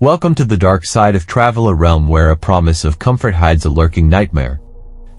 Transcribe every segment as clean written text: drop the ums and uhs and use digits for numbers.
Welcome to the dark side of travel, a realm where a promise of comfort hides a lurking nightmare.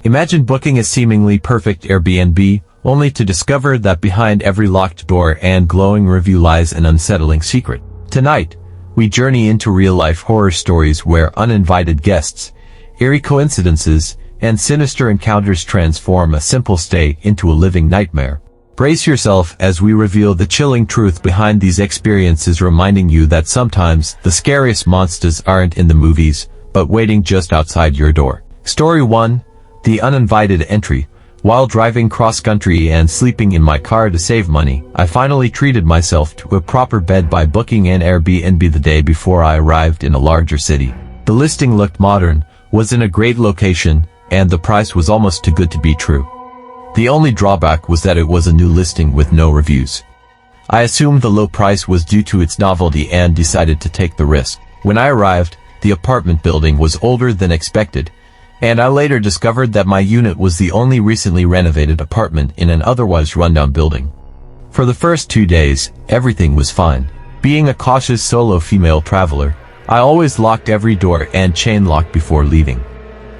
Imagine booking a seemingly perfect Airbnb, only to discover that behind every locked door and glowing review lies an unsettling secret. Tonight, we journey into real-life horror stories where uninvited guests, eerie coincidences, and sinister encounters transform a simple stay into a living nightmare. Brace yourself as we reveal the chilling truth behind these experiences, reminding you that sometimes the scariest monsters aren't in the movies, but waiting just outside your door. Story 1. The Uninvited Entry. While driving cross-country and sleeping in my car to save money, I finally treated myself to a proper bed by booking an Airbnb the day before I arrived in a larger city. The listing looked modern, was in a great location, and the price was almost too good to be true. The only drawback was that it was a new listing with no reviews. I assumed the low price was due to its novelty and decided to take the risk. When I arrived, the apartment building was older than expected, and I later discovered that my unit was the only recently renovated apartment in an otherwise rundown building. For the first 2 days, everything was fine. Being a cautious solo female traveler, I always locked every door and chain locked before leaving.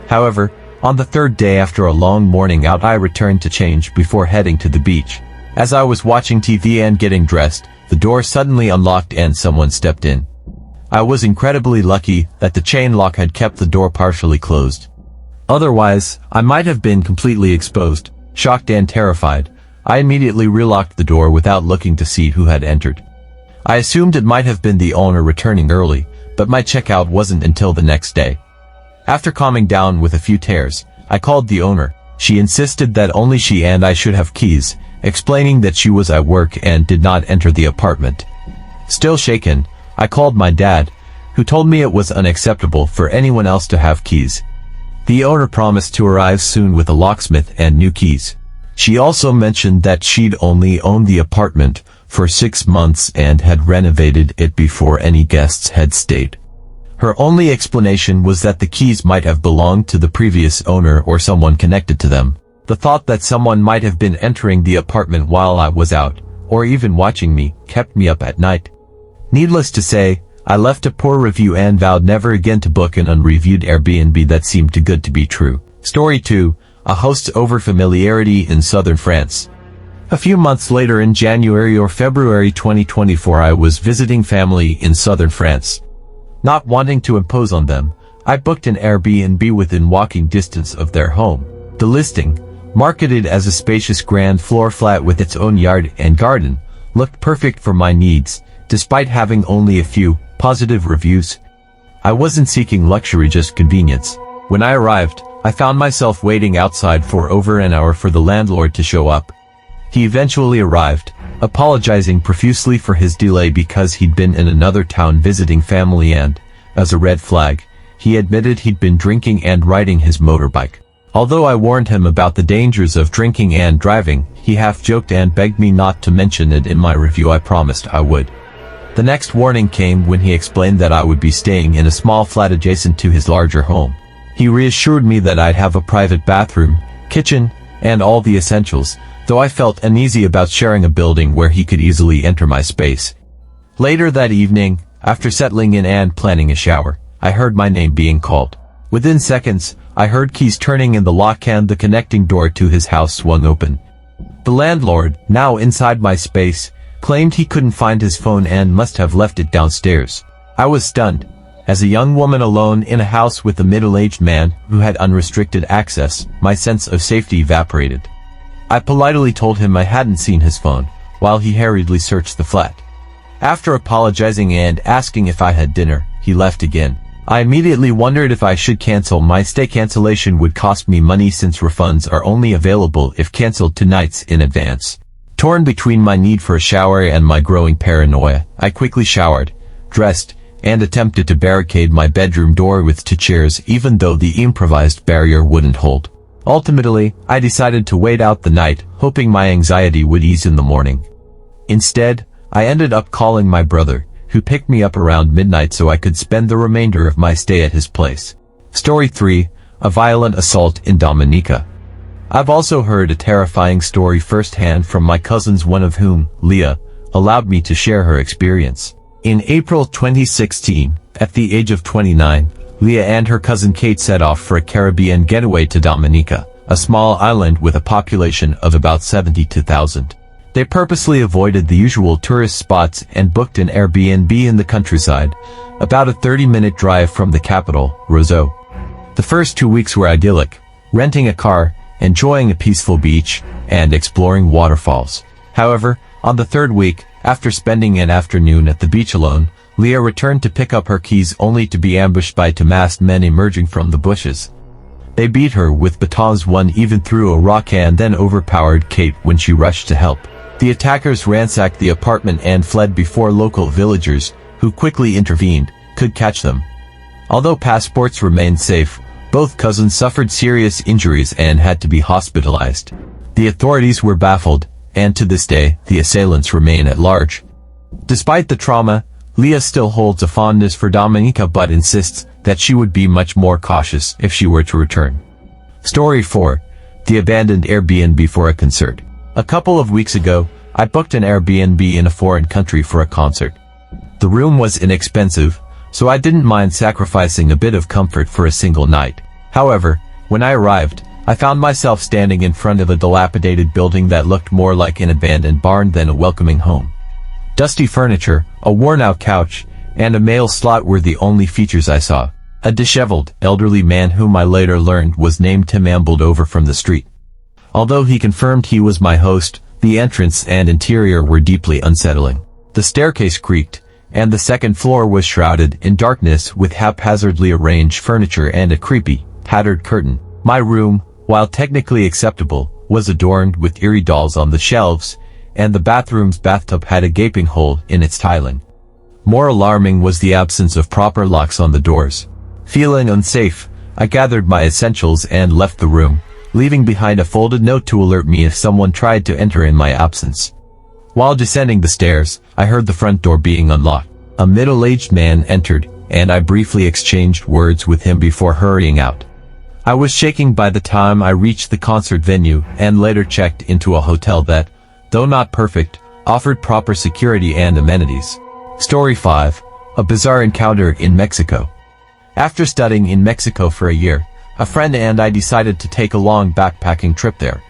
However, on the third day after a long morning out, I returned to change before heading to the beach. As I was watching TV and getting dressed, the door suddenly unlocked and someone stepped in. I was incredibly lucky that the chain lock had kept the door partially closed. Otherwise, I might have been completely exposed. Shocked and terrified, I immediately relocked the door without looking to see who had entered. I assumed it might have been the owner returning early, but my checkout wasn't until the next day. After calming down with a few tears, I called the owner. She insisted that only she and I should have keys, explaining that she was at work and did not enter the apartment. Still shaken, I called my dad, who told me it was unacceptable for anyone else to have keys. The owner promised to arrive soon with a locksmith and new keys. She also mentioned that she'd only owned the apartment for 6 months and had renovated it before any guests had stayed. Her only explanation was that the keys might have belonged to the previous owner or someone connected to them. The thought that someone might have been entering the apartment while I was out, or even watching me, kept me up at night. Needless to say, I left a poor review and vowed never again to book an unreviewed Airbnb that seemed too good to be true. Story 2. A host's overfamiliarity in southern France. A few months later, in January or February 2024, I was visiting family in southern France. Not wanting to impose on them, I booked an Airbnb within walking distance of their home. The listing, marketed as a spacious ground floor flat with its own yard and garden, looked perfect for my needs, despite having only a few positive reviews. I wasn't seeking luxury, just convenience. When I arrived, I found myself waiting outside for over an hour for the landlord to show up. He eventually arrived, apologizing profusely for his delay because he'd been in another town visiting family and, as a red flag, he admitted he'd been drinking and riding his motorbike. Although I warned him about the dangers of drinking and driving, he half-joked and begged me not to mention it in my review. I promised I would. The next warning came when he explained that I would be staying in a small flat adjacent to his larger home. He reassured me that I'd have a private bathroom, kitchen, and all the essentials, though I felt uneasy about sharing a building where he could easily enter my space. Later that evening, after settling in and planning a shower, I heard my name being called. Within seconds, I heard keys turning in the lock and the connecting door to his house swung open. The landlord, now inside my space, claimed he couldn't find his phone and must have left it downstairs. I was stunned. As a young woman alone in a house with a middle-aged man who had unrestricted access, my sense of safety evaporated. I politely told him I hadn't seen his phone, while he hurriedly searched the flat. After apologizing and asking if I had dinner, he left again. I immediately wondered if I should cancel my stay. Cancellation would cost me money since refunds are only available if canceled 2 nights in advance. Torn between my need for a shower and my growing paranoia, I quickly showered, dressed, and attempted to barricade my bedroom door with 2 chairs, even though the improvised barrier wouldn't hold. Ultimately, I decided to wait out the night, hoping my anxiety would ease in the morning. Instead, I ended up calling my brother, who picked me up around midnight so I could spend the remainder of my stay at his place. Story 3. A violent assault in Dominica. I've also heard a terrifying story firsthand from my cousins, one of whom, Leah, allowed me to share her experience. In April 2016, At the age of 29, Leah and her cousin Kate set off for a Caribbean getaway to Dominica, a small island with a population of about 72,000. They purposely avoided the usual tourist spots and booked an Airbnb in the countryside, about a 30-minute drive from the capital, Roseau. The first 2 weeks were idyllic, renting a car, enjoying a peaceful beach, and exploring waterfalls. However, on the third week, after spending an afternoon at the beach alone, Leah returned to pick up her keys only to be ambushed by two masked men emerging from the bushes. They beat her with batons, one even threw a rock and then overpowered Kate when she rushed to help. The attackers ransacked the apartment and fled before local villagers, who quickly intervened, could catch them. Although passports remained safe, both cousins suffered serious injuries and had to be hospitalized. The authorities were baffled, and to this day, the assailants remain at large. Despite the trauma, Leah still holds a fondness for Dominica but insists that she would be much more cautious if she were to return. Story 4. The abandoned Airbnb for a concert. A couple of weeks ago, I booked an Airbnb in a foreign country for a concert. The room was inexpensive, so I didn't mind sacrificing a bit of comfort for a single night. However, when I arrived, I found myself standing in front of a dilapidated building that looked more like an abandoned barn than a welcoming home. Dusty furniture, a worn-out couch, and a mail slot were the only features I saw. A disheveled, elderly man whom I later learned was named Tim ambled over from the street. Although he confirmed he was my host, the entrance and interior were deeply unsettling. The staircase creaked, and the second floor was shrouded in darkness with haphazardly arranged furniture and a creepy, tattered curtain. My room, while technically acceptable, was adorned with eerie dolls on the shelves, and the bathroom's bathtub had a gaping hole in its tiling. More alarming was the absence of proper locks on the doors. Feeling unsafe, I gathered my essentials and left the room, leaving behind a folded note to alert me if someone tried to enter in my absence. While descending the stairs, I heard the front door being unlocked. A middle-aged man entered, and I briefly exchanged words with him before hurrying out. I was shaking by the time I reached the concert venue and later checked into a hotel that, though not perfect, offered proper security and amenities. Story 5. A bizarre encounter in Mexico. After studying in Mexico for a year, a friend and I decided to take a long backpacking trip there.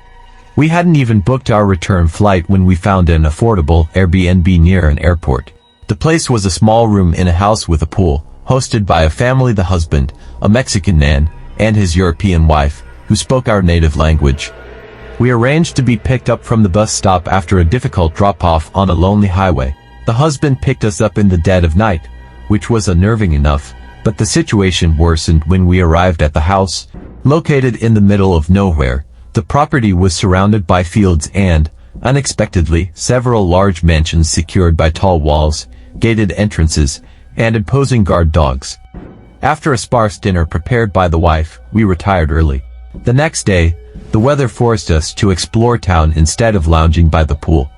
We hadn't even booked our return flight when we found an affordable Airbnb near an airport. The place was a small room in a house with a pool, hosted by a family, the husband, a Mexican man, and his European wife, who spoke our native language. We arranged to be picked up from the bus stop after a difficult drop-off on a lonely highway. The husband picked us up in the dead of night, which was unnerving enough, but the situation worsened when we arrived at the house. Located in the middle of nowhere, the property was surrounded by fields and, unexpectedly, several large mansions secured by tall walls, gated entrances, and imposing guard dogs. After a sparse dinner prepared by the wife, we retired early. The next day, the weather forced us to explore town instead of lounging by the pool.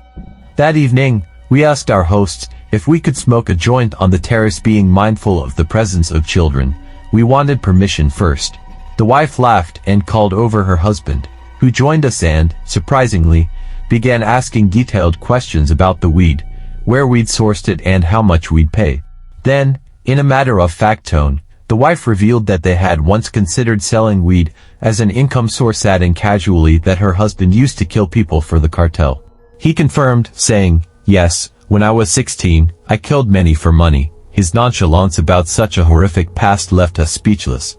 That evening, we asked our hosts if we could smoke a joint on the terrace, being mindful of the presence of children. We wanted permission first. The wife laughed and called over her husband, who joined us and, surprisingly, began asking detailed questions about the weed, where we'd sourced it and how much we'd pay. Then, in a matter-of-fact tone, the wife revealed that they had once considered selling weed as an income source, adding casually that her husband used to kill people for the cartel. He confirmed, saying, "Yes, when I was 16, I killed many for money." His nonchalance about such a horrific past left us speechless.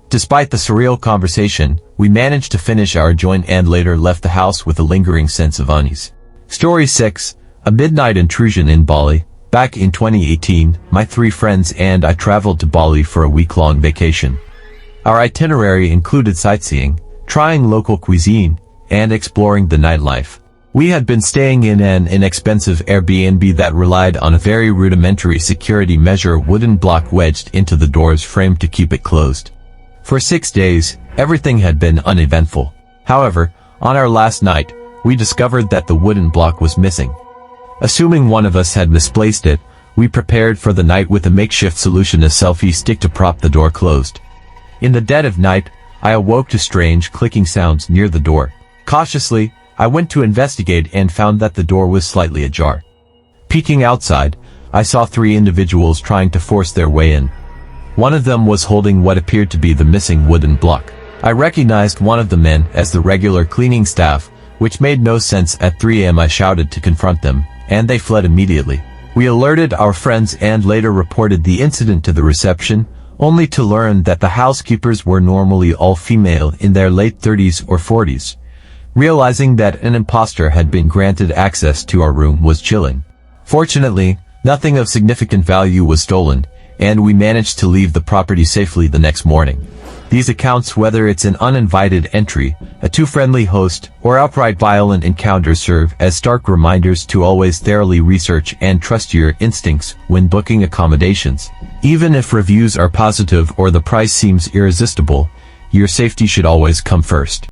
Despite the surreal conversation, we managed to finish our joint and later left the house with a lingering sense of unease. Story 6. A midnight intrusion in Bali. Back in 2018, my 3 friends and I traveled to Bali for a week-long vacation. Our itinerary included sightseeing, trying local cuisine, and exploring the nightlife. We had been staying in an inexpensive Airbnb that relied on a very rudimentary security measure, a wooden block wedged into the door's frame to keep it closed. For 6 days, everything had been uneventful. However, on our last night, we discovered that the wooden block was missing. Assuming one of us had misplaced it, we prepared for the night with a makeshift solution, a selfie stick to prop the door closed. In the dead of night, I awoke to strange clicking sounds near the door. Cautiously, I went to investigate and found that the door was slightly ajar. Peeking outside, I saw 3 individuals trying to force their way in. One of them was holding what appeared to be the missing wooden block. I recognized one of the men as the regular cleaning staff, which made no sense. At 3 a.m. I shouted to confront them, and they fled immediately. We alerted our friends and later reported the incident to the reception, only to learn that the housekeepers were normally all female in their late 30s or 40s. Realizing that an imposter had been granted access to our room was chilling. Fortunately, nothing of significant value was stolen, and we managed to leave the property safely the next morning. These accounts, whether it's an uninvited entry, a too friendly host, or outright violent encounter, serve as stark reminders to always thoroughly research and trust your instincts when booking accommodations. Even if reviews are positive or the price seems irresistible, your safety should always come first.